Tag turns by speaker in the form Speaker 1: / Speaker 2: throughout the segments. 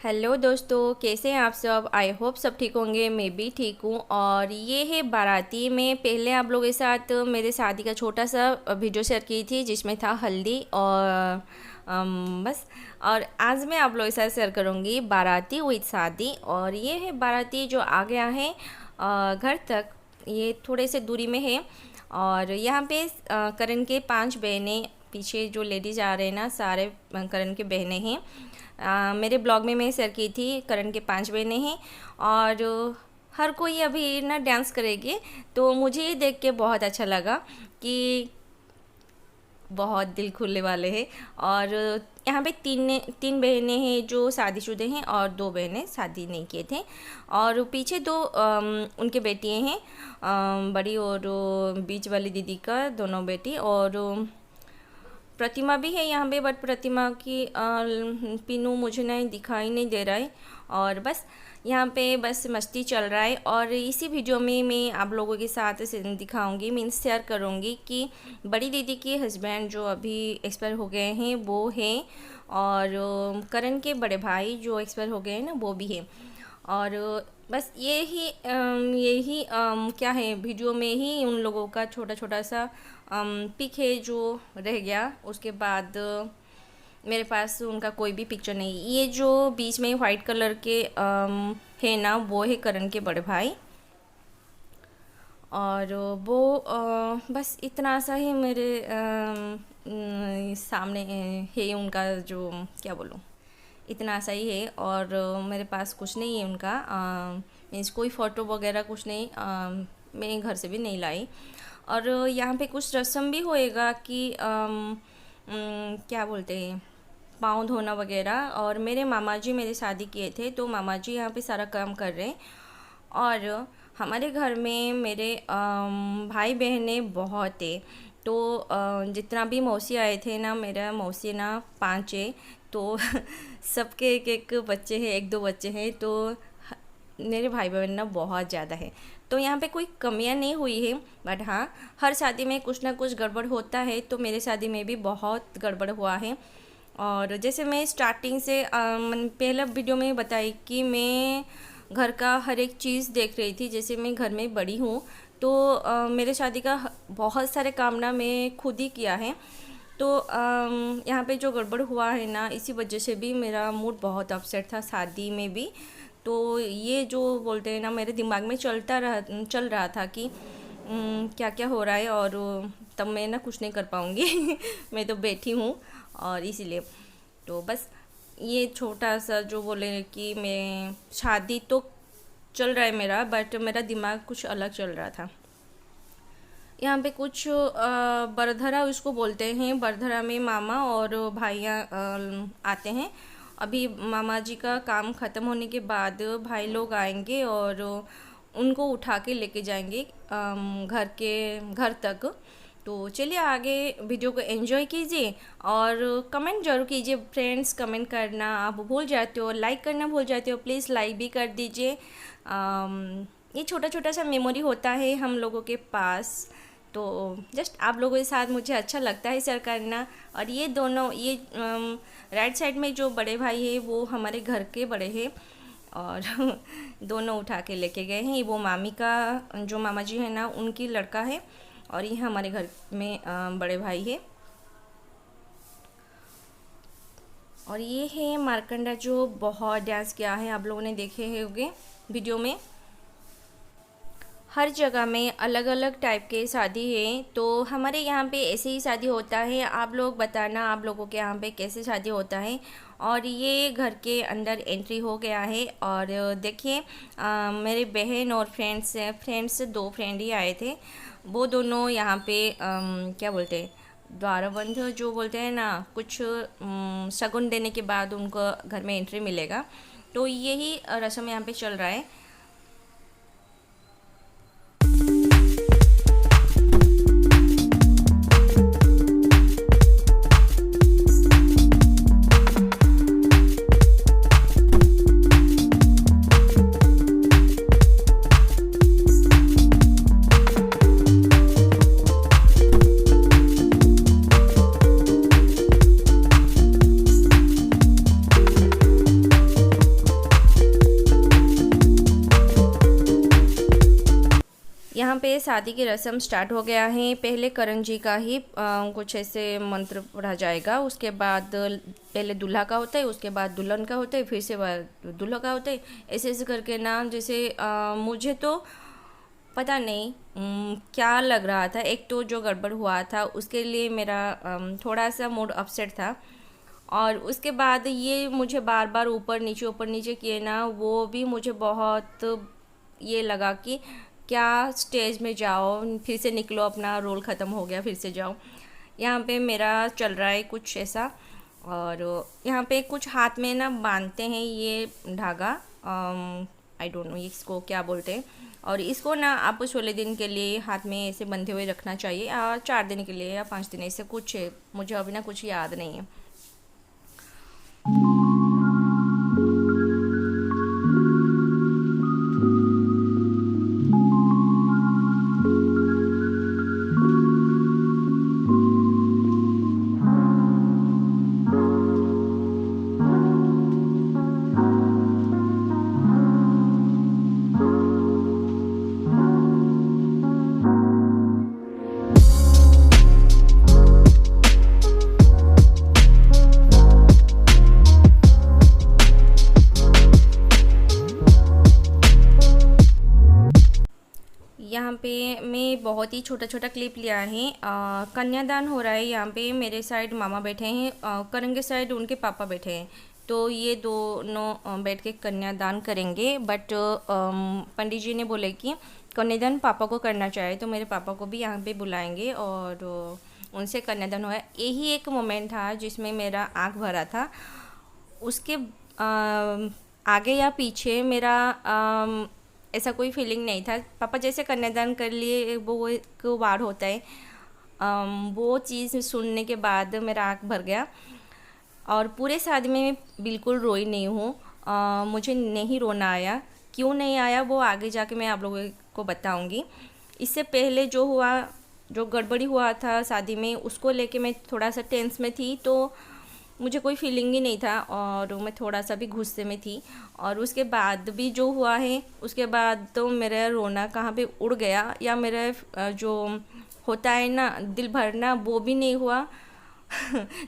Speaker 1: Hello दोस्तों, कैसे हैं आप सब। आई होप सब ठीक होंगे। मैं भी ठीक हूँ। और ये है बाराती में पहले आप लोगों के साथ मेरे शादी का छोटा सा वीडियो शेयर की थी जिसमें था हल्दी और बस। और आज मैं आप लोगों के साथ शेयर करूँगी बाराती विद शादी। और ये है बाराती जो आ गया है घर तक। ये थोड़े से दूरी में है। और यहाँ पे करण के 5 बहनें, पीछे जो लेडीज आ रहे हैं ना सारे करण के बहनें हैं। मेरे ब्लॉग में मैं शेयर की थी करण के 5 बहनें हैं। और हर कोई अभी ना डांस करेगी, तो मुझे ये देख के बहुत अच्छा लगा कि बहुत दिल खुलने वाले हैं। और यहाँ पे तीन बहनें हैं जो शादीशुदा हैं और 2 बहनें शादी नहीं किए थे। और पीछे 2 उनके बेटियाँ हैं, बड़ी और बीच वाली दीदी का दोनों बेटी। और प्रतिमा भी है यहाँ पे, बट प्रतिमा की पिनू मुझे नहीं दिखाई नहीं दे रहा है। और बस यहाँ पे बस मस्ती चल रहा है। और इसी वीडियो में मैं आप लोगों के साथ दिखाऊंगी, मीन्स शेयर करूँगी कि बड़ी दीदी के हस्बैंड जो अभी एक्सपायर हो गए हैं वो हैं। और करण के बड़े भाई जो एक्सपायर हो गए हैं ना वो भी है। और बस यही क्या है, वीडियो में ही उन लोगों का छोटा छोटा सा पिक है जो रह गया। उसके बाद मेरे पास उनका कोई भी पिक्चर नहीं। ये जो बीच में वाइट कलर के है ना वो है करण के बड़े भाई। और वो बस इतना सा ही मेरे सामने है उनका, जो क्या बोलूँ, इतना सा ही है। और मेरे पास कुछ नहीं है उनका, मीन्स कोई फ़ोटो वगैरह कुछ नहीं, मैं घर से भी नहीं लाई। और यहाँ पे कुछ रस्म भी होएगा कि क्या बोलते हैं, पाँव धोना वगैरह। और मेरे मामा जी मेरे शादी किए थे, तो मामा जी यहाँ पे सारा काम कर रहे हैं। और हमारे घर में मेरे भाई बहनें बहुत है। तो जितना भी मौसी आए थे ना, मेरा मौसी ना 5 है, तो सबके एक एक बच्चे हैं, 1-2 बच्चे हैं। तो मेरे भाई बहन ना बहुत ज़्यादा है। तो यहाँ पे कोई कमियाँ नहीं हुई है, बट हाँ हर शादी में कुछ ना कुछ गड़बड़ होता है। तो मेरे शादी में भी बहुत गड़बड़ हुआ है। और जैसे मैं स्टार्टिंग से पहला वीडियो में बताई कि मैं घर का हर एक चीज़ देख रही थी। जैसे मैं घर में बड़ी हूँ, तो मेरे शादी का बहुत सारे काम ना मैं खुद ही किया है। तो यहाँ पे जो गड़बड़ हुआ है ना, इसी वजह से भी मेरा मूड बहुत अपसेट था शादी में भी। तो ये जो बोलते हैं ना, मेरे दिमाग में चल रहा था कि क्या क्या हो रहा है। और तब मैं ना कुछ नहीं कर पाऊँगी मैं तो बैठी हूँ। और इसीलिए तो बस ये छोटा सा जो बोले कि मैं शादी तो चल रहा है मेरा, बट मेरा दिमाग कुछ अलग चल रहा था। यहाँ पे कुछ बरधरा उसको बोलते हैं। बरधरा में मामा और भाइयाँ आते हैं। अभी मामा जी का काम ख़त्म होने के बाद भाई लोग आएंगे और उनको उठा के लेके जाएंगे घर तक। तो चलिए आगे वीडियो को एंजॉय कीजिए। और कमेंट जरूर कीजिए फ्रेंड्स। कमेंट करना आप भूल जाते हो, लाइक करना भूल जाते हो, प्लीज़ लाइक भी कर दीजिए। ये छोटा छोटा सा मेमोरी होता है हम लोगों के पास, तो जस्ट आप लोगों के साथ मुझे अच्छा लगता है शेयर करना। और ये दोनों, ये राइट साइड में जो बड़े भाई है वो हमारे घर के बड़े हैं। और दोनों उठा के लेके गए हैं। वो मामी का, जो मामा जी है ना, उनकी लड़का है। और ये हमारे घर में बड़े भाई है। और ये है मार्कंडा जो बहुत डांस किया है, आप लोगों ने देखे होंगे वीडियो में। हर जगह में अलग अलग टाइप के शादी है, तो हमारे यहाँ पे ऐसे ही शादी होता है। आप लोग बताना आप लोगों के यहाँ पे कैसे शादी होता है। और ये घर के अंदर एंट्री हो गया है। और देखिए मेरे बहन और फ्रेंड्स 2 फ्रेंड ही आए थे। वो दोनों यहाँ पे क्या बोलते हैं, द्वारबंध जो बोलते हैं ना, कुछ शगुन देने के बाद उनको घर में एंट्री मिलेगा। तो यही रस्म यहाँ पे चल रहा है। पे शादी की रस्म स्टार्ट हो गया है। पहले करण जी का ही कुछ ऐसे मंत्र पढ़ा जाएगा, उसके बाद पहले दूल्हा का होता है, उसके बाद दुल्हन का होता है, फिर से दूल्हा का होता है। ऐसे ऐसे करके ना, जैसे मुझे तो पता नहीं क्या लग रहा था। एक तो जो गड़बड़ हुआ था उसके लिए मेरा थोड़ा सा मूड अपसेट था, और उसके बाद ये मुझे बार बार ऊपर नीचे किए ना, वो भी मुझे बहुत ये लगा कि क्या स्टेज में जाओ, फिर से निकलो, अपना रोल ख़त्म हो गया, फिर से जाओ। यहाँ पे मेरा चल रहा है कुछ ऐसा। और यहाँ पे कुछ हाथ में ना बांधते हैं ये धागा, आई डोंट नो इसको क्या बोलते हैं। और इसको ना आप 16 दिन के लिए हाथ में ऐसे बंधे हुए रखना चाहिए, या 4 दिन के लिए या 5 दिन, ऐसे कुछ है, मुझे अभी ना कुछ याद नहीं है। यहाँ पे मैं बहुत ही छोटा छोटा क्लिप लिया है। कन्यादान हो रहा है यहाँ पे। मेरे साइड मामा बैठे हैं, करण के साइड उनके पापा बैठे हैं, तो ये दोनों बैठ के कन्यादान करेंगे। बट पंडित जी ने बोले कि कन्यादान पापा को करना चाहिए, तो मेरे पापा को भी यहाँ पे बुलाएंगे और उनसे कन्यादान हुआ। यही एक मोमेंट था जिसमें मेरा आँख भरा था। उसके आगे या पीछे मेरा ऐसा कोई फीलिंग नहीं था। पापा जैसे कन्यादान कर लिए, वो एक वार होता है, वो चीज़ सुनने के बाद मेरा आँख भर गया। और पूरे शादी में मैं बिल्कुल रोई नहीं हूँ, मुझे नहीं रोना आया। क्यों नहीं आया वो आगे जाके मैं आप लोगों को बताऊँगी। इससे पहले जो हुआ, जो गड़बड़ी हुआ था शादी में, उसको लेके मैं थोड़ा सा टेंस में थी, तो मुझे कोई फीलिंग ही नहीं था और मैं थोड़ा सा भी गुस्से में थी। और उसके बाद भी जो हुआ है, उसके बाद तो मेरा रोना कहाँ पे उड़ गया, या मेरा जो होता है ना दिल भरना, वो भी नहीं हुआ।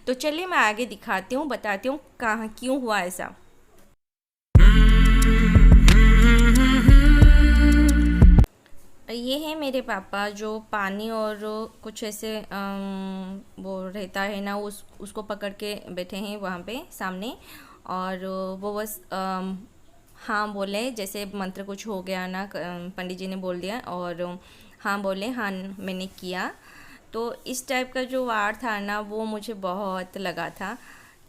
Speaker 1: तो चलिए मैं आगे दिखाती हूँ, बताती हूँ कहाँ क्यों हुआ ऐसा। ये है मेरे पापा, जो पानी और कुछ ऐसे वो रहता है ना, उसको पकड़ के बैठे हैं वहाँ पे सामने। और वो बस हाँ बोले, जैसे मंत्र कुछ हो गया ना, पंडित जी ने बोल दिया और हाँ बोले, हाँ मैंने किया। तो इस टाइप का जो वार था ना, वो मुझे बहुत लगा था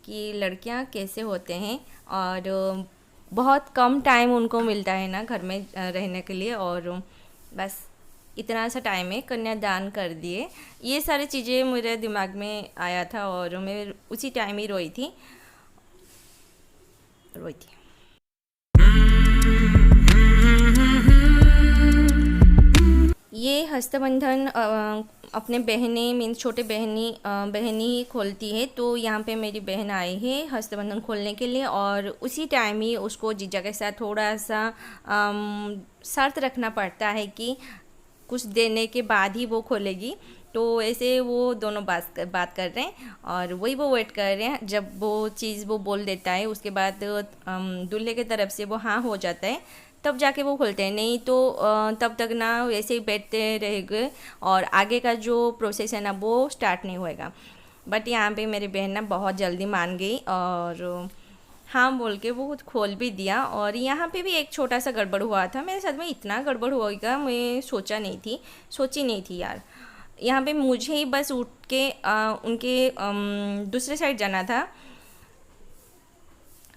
Speaker 1: कि लड़कियाँ कैसे होते हैं, और बहुत कम टाइम उनको मिलता है ना घर में रहने के लिए, और बस इतना सा टाइम में कन्यादान कर दिए। ये सारी चीज़ें मेरे दिमाग में आया था और मैं उसी टाइम ही रोई थी। ये हस्तबंधन अपने बहनें मीन्स छोटे बहनी ही खोलती है। तो यहाँ पे मेरी बहन आई है हस्तबंधन खोलने के लिए, और उसी टाइम ही उसको जीजा के साथ थोड़ा सा शर्त रखना पड़ता है कि कुछ देने के बाद ही वो खोलेगी। तो ऐसे वो दोनों बात कर रहे हैं, और वही वो वेट कर रहे हैं जब वो चीज़ वो बोल देता है, उसके बाद दूल्हे की तरफ से वो हाँ हो जाता है, तब जाके वो खोलते हैं। नहीं तो तब तक ना वैसे ही बैठते रहेंगे और आगे का जो प्रोसेस है ना वो स्टार्ट नहीं होएगा। बट यहाँ पे मेरी बहन ना बहुत जल्दी मान गई और हाँ बोल के वो खुद खोल भी दिया। और यहाँ पे भी एक छोटा सा गड़बड़ हुआ था मेरे साथ में। इतना गड़बड़ होएगा मैं सोची नहीं थी यार। यहाँ पे मुझे ही बस उठ के उनके दूसरे साइड जाना था,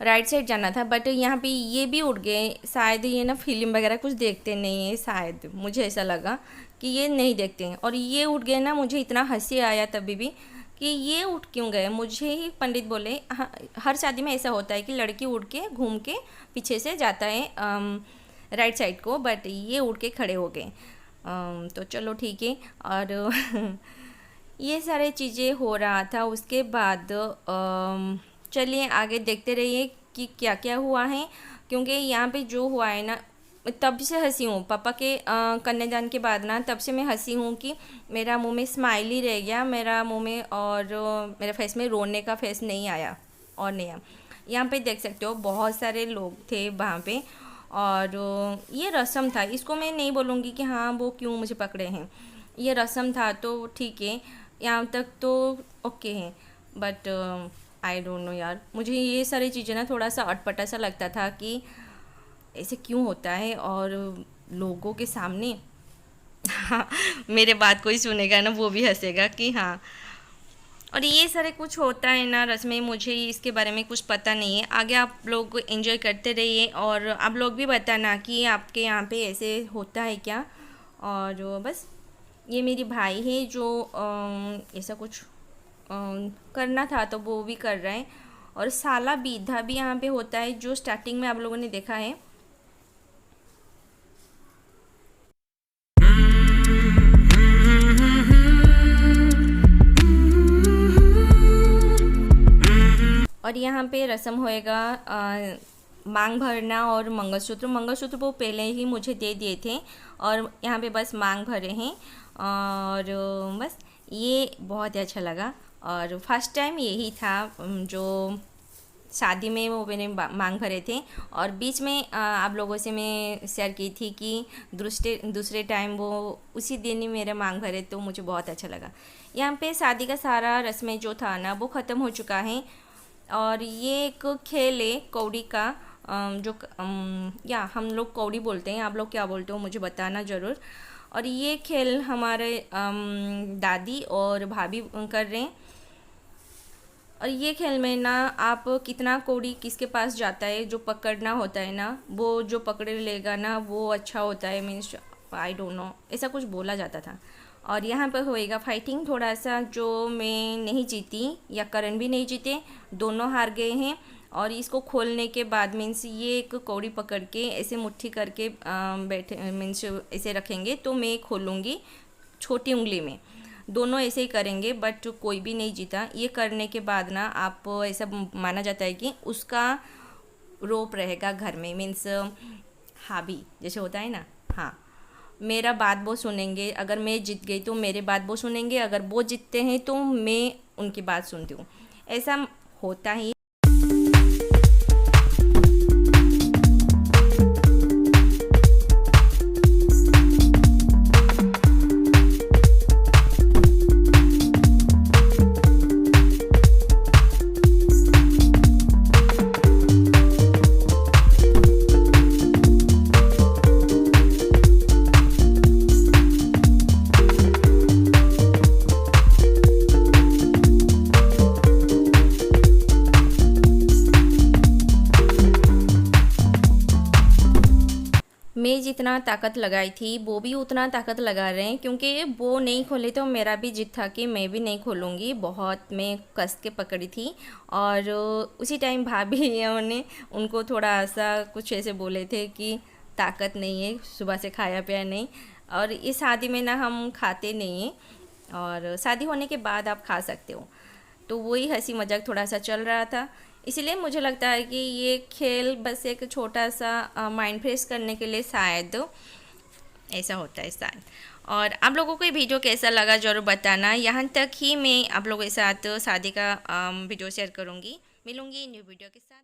Speaker 1: राइट साइड जाना था, बट यहाँ पे ये भी उठ गए। शायद ये ना फिल्म वगैरह कुछ देखते नहीं है, शायद मुझे ऐसा लगा कि ये नहीं देखते हैं, और ये उठ गए ना। मुझे इतना हंसी आया तभी भी कि ये उठ क्यों गए। मुझे ही पंडित बोले, हर शादी में ऐसा होता है कि लड़की उठ के घूम के पीछे से जाता है राइट साइड को, बट ये उठ के खड़े हो गए। तो चलो ठीक है। और ये सारे चीज़ें हो रहा था। उसके बाद चलिए आगे देखते रहिए कि क्या क्या हुआ है, क्योंकि यहाँ पे जो हुआ है ना तब से हंसी हूँ पापा के कन्यादान के बाद ना, तब से मैं हंसी हूँ कि मेरा मुंह में स्माइल ही रह गया, मेरा मुंह में और मेरे फेस में रोने का फेस नहीं आया और नहीं आया। यहाँ पे देख सकते हो बहुत सारे लोग थे वहाँ पे, और ये रस्म था, इसको मैं नहीं बोलूँगी कि हाँ वो क्यों मुझे पकड़े हैं, ये रस्म था तो ठीक है, यहाँ तक तो ओके है। बट आई डोंट नो यार, मुझे ये सारी चीज़ें ना थोड़ा सा अटपटा सा लगता था कि ऐसे क्यों होता है, और लोगों के सामने हाँ, मेरे बात कोई सुनेगा ना वो भी हंसेगा कि हाँ। और ये सारे कुछ होता है ना रस्में, मुझे इसके बारे में कुछ पता नहीं है। आगे आप लोग एंजॉय करते रहिए, और आप लोग भी बताना कि आपके यहाँ पे ऐसे होता है क्या। और बस ये मेरी भाई है जो ऐसा कुछ करना था तो वो भी कर रहा है। और साला बीधा भी यहाँ पे होता है, जो स्टार्टिंग में आप लोगों ने देखा है। और यहाँ पे रस्म होएगा मांग भरना और मंगलसूत्र। मंगलसूत्र वो पहले ही मुझे दे दिए थे, और यहाँ पे बस मांग भरे हैं। और बस ये बहुत ही अच्छा लगा, और फर्स्ट टाइम यही था जो शादी में वो मैंने मांग भरे थे। और बीच में आप लोगों से मैं शेयर की थी कि दूसरे टाइम वो उसी दिन ही मेरे मांग भरे, तो मुझे बहुत अच्छा लगा। यहाँ पे शादी का सारा रस्में जो था ना वो ख़त्म हो चुका है। और ये एक खेल है कौड़ी का, जो या हम लोग कौड़ी बोलते हैं, आप लोग क्या बोलते हो मुझे बताना ज़रूर। और ये खेल हमारे दादी और भाभी कर रहे हैं। और ये खेल में ना आप कितना कौड़ी किसके पास जाता है, जो पकड़ना होता है ना, वो जो पकड़े लेगा ना वो अच्छा होता है, मीन्स आई डोंट नो ऐसा कुछ बोला जाता था। और यहाँ पर होएगा फाइटिंग थोड़ा सा, जो मैं नहीं जीती या करण भी नहीं जीते, दोनों हार गए हैं। और इसको खोलने के बाद मीन्स ये एक कौड़ी पकड़ के ऐसे मुट्ठी करके बैठे, मीन्स ऐसे रखेंगे तो मैं खोलूँगी छोटी उंगली में, दोनों ऐसे ही करेंगे। बट कोई भी नहीं जीता। ये करने के बाद ना आप ऐसा माना जाता है कि उसका रोप रहेगा घर में, मीन्स हाबी जैसे होता है ना, हाँ, मेरा बात वो सुनेंगे। अगर मैं जीत गई तो मेरे बात वो सुनेंगे, अगर वो जीतते हैं तो मैं उनकी बात सुनती हूँ, ऐसा होता ही। मैं जितना ताकत लगाई थी वो भी उतना ताकत लगा रहे हैं, क्योंकि वो नहीं खोले तो मेरा भी जिद था कि मैं भी नहीं खोलूँगी। बहुत मैं कस के पकड़ी थी। और उसी टाइम भाभी ने उनको थोड़ा सा कुछ ऐसे बोले थे कि ताकत नहीं है, सुबह से खाया पिया नहीं। और इस शादी में ना हम खाते नहीं हैं, और शादी होने के बाद आप खा सकते हो। तो वही हंसी मजाक थोड़ा सा चल रहा था। इसलिए मुझे लगता है कि ये खेल बस एक छोटा सा माइंड फ्रेश करने के लिए शायद ऐसा होता है शायद। और आप लोगों को ये वीडियो कैसा लगा ज़रूर बताना। यहाँ तक ही मैं आप लोगों के साथ शादी का वीडियो शेयर करूँगी। मिलूँगी न्यू वीडियो के साथ।